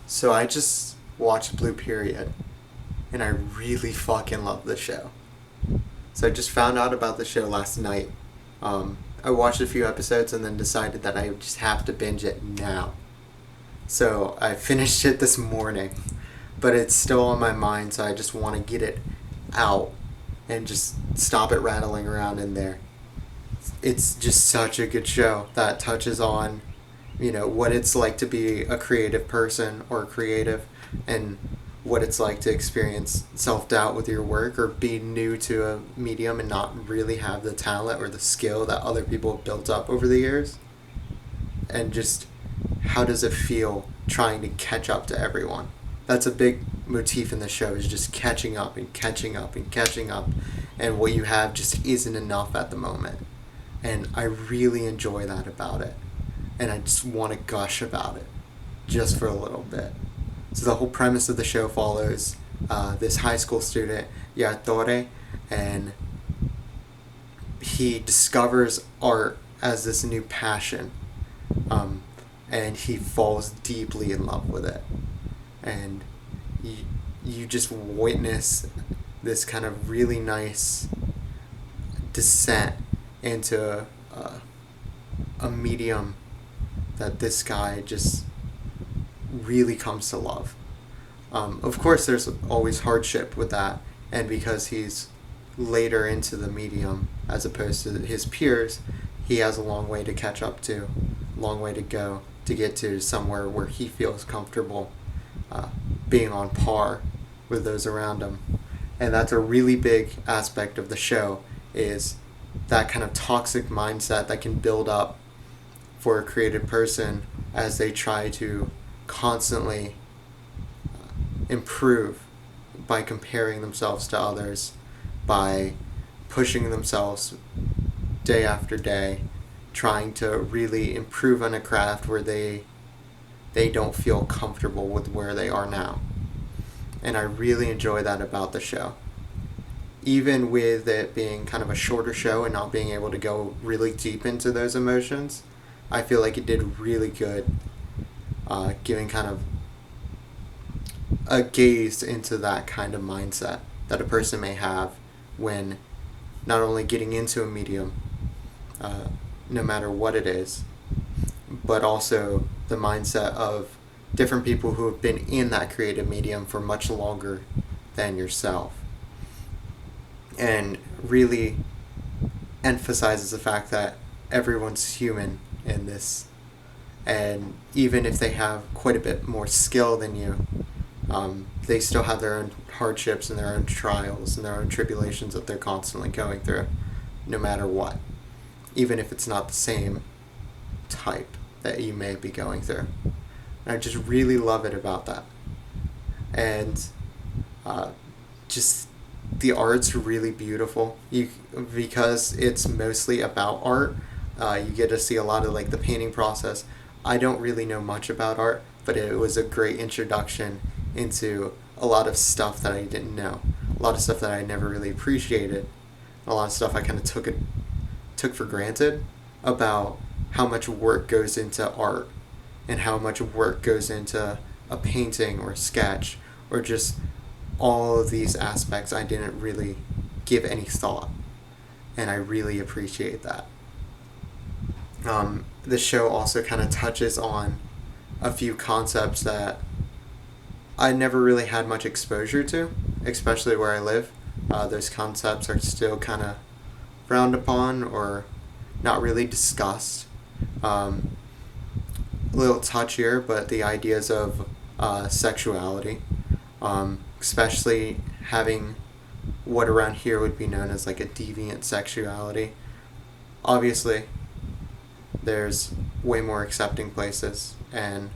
So I just watched Blue Period, and I really fucking love the show. So I just found out about the show last night. I watched a few episodes and then decided that I just have to binge it now. So I finished it this morning, but it's still on my mind, so I just want to get it out and just stop it rattling around in there. It's just such a good show that touches on, what it's like to be a creative person or creative, and what it's like to experience self-doubt with your work or be new to a medium and not really have the talent or the skill that other people have built up over the years. And just how does it feel trying to catch up to everyone? That's a big motif in the show, is just catching up and catching up and catching up, and what you have just isn't enough at the moment. And I really enjoy that about it, and I just want to gush about it just for a little bit. So the whole premise of the show follows this high school student, Yatore, and he discovers art as this new passion, and he falls deeply in love with it. And you just witness this kind of really nice descent into a medium that this guy just really comes to love. Of course, there's always hardship with that, and because he's later into the medium as opposed to his peers, he has a long way to catch up to, long way to go to get to somewhere where he feels comfortable being on par with those around him. And that's a really big aspect of the show, is that kind of toxic mindset that can build up for a creative person as they try to constantly improve by comparing themselves to others, by pushing themselves day after day, trying to really improve on a craft where they don't feel comfortable with where they are now. And I really enjoy that about the show. Even with it being kind of a shorter show and not being able to go really deep into those emotions, I feel like it did really good, giving kind of a gaze into that kind of mindset that a person may have when not only getting into a medium, no matter what it is, but also the mindset of different people who have been in that creative medium for much longer than yourself. And really emphasizes the fact that everyone's human in this. And even if they have quite a bit more skill than you, they still have their own hardships and their own trials and their own tribulations that they're constantly going through, no matter what. Even if it's not the same type that you may be going through. And I just really love it about that. And just the art's really beautiful. Because it's mostly about art, you get to see a lot of like the painting process. I don't really know much about art, but it was a great introduction into a lot of stuff that I didn't know. A lot of stuff that I never really appreciated. A lot of stuff I kind of took for granted about how much work goes into art and how much work goes into a painting or a sketch or just all of these aspects I didn't really give any thought, and I really appreciate that. The show also kind of touches on a few concepts that I never really had much exposure to, especially where I live. Those concepts are still kind of frowned upon or not really discussed. A little touchier, but the ideas of sexuality, especially having what around here would be known as like a deviant sexuality. Obviously, there's way more accepting places, and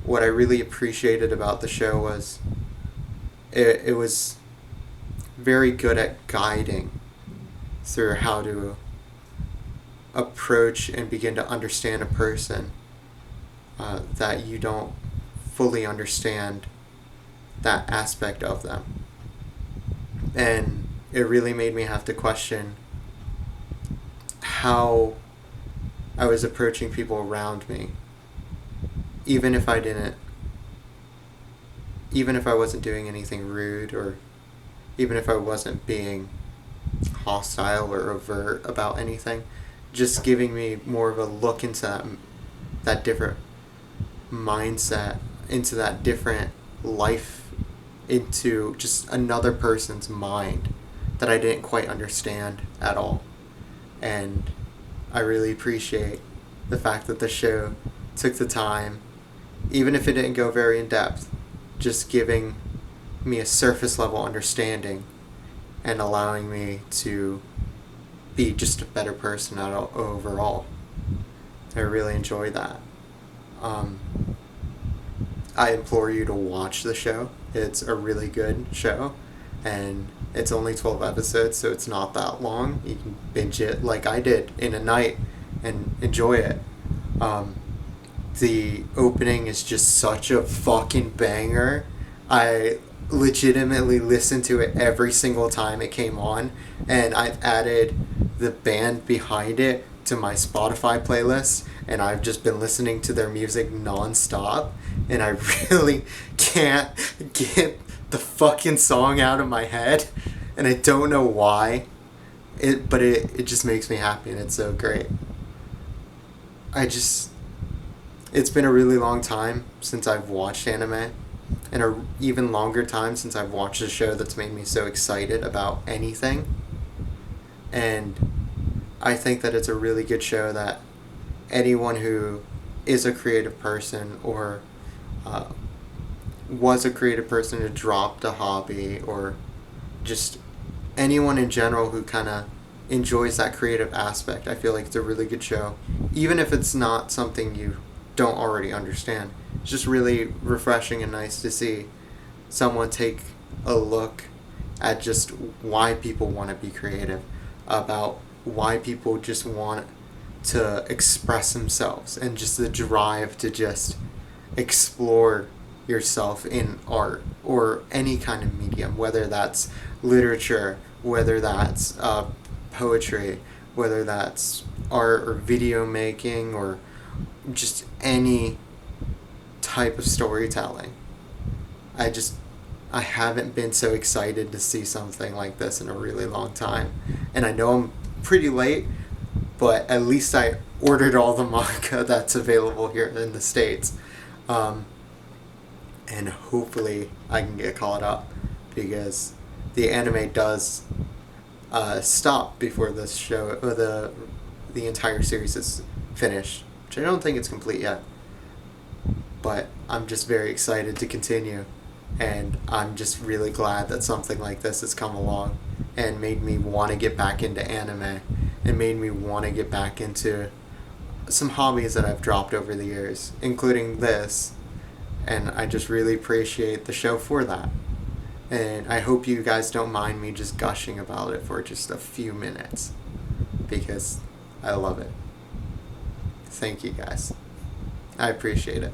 what I really appreciated about the show was it was very good at guiding through how to approach and begin to understand a person that you don't fully understand that aspect of them. And it really made me have to question how I was approaching people around me, even if I didn't even if I wasn't doing anything rude, or even if I wasn't being hostile or overt about anything, just giving me more of a look into that different mindset, into that different life, into just another person's mind that I didn't quite understand at all. And I really appreciate the fact that the show took the time, even if it didn't go very in depth, just giving me a surface level understanding and allowing me to be just a better person overall. I really enjoy that. I implore you to watch the show. It's a really good show, and it's only 12 episodes, so it's not that long. You can binge it like I did in a night and enjoy it. The opening is just such a fucking banger. I legitimately listened to it every single time it came on, and I've added the band behind it to my Spotify playlist, and I've just been listening to their music non-stop, and I really can't get the fucking song out of my head, and I don't know why, but it just makes me happy, and it's so great. It's been a really long time since I've watched anime, and a even longer time since I've watched a show that's made me so excited about anything. And I think that it's a really good show that anyone who is a creative person, or was a creative person who dropped a hobby, or just anyone in general who kind of enjoys that creative aspect, I feel like it's a really good show. Even if it's not something you don't already understand. It's just really refreshing and nice to see someone take a look at just why people want to be creative, about why people just want to express themselves, and just the drive to just explore yourself in art or any kind of medium, whether that's literature, whether that's poetry, whether that's art or video making, or just any type of storytelling. I haven't been so excited to see something like this in a really long time. And I know I'm pretty late, but at least I ordered all the manga that's available here in the States. And hopefully I can get caught up, because the anime does stop before this show, or the entire series is finished, which I don't think it's complete yet. But I'm just very excited to continue, and I'm just really glad that something like this has come along and made me want to get back into anime, and made me want to get back into some hobbies that I've dropped over the years, including this. And I just really appreciate the show for that. And I hope you guys don't mind me just gushing about it for just a few minutes, because I love it. Thank you guys. I appreciate it.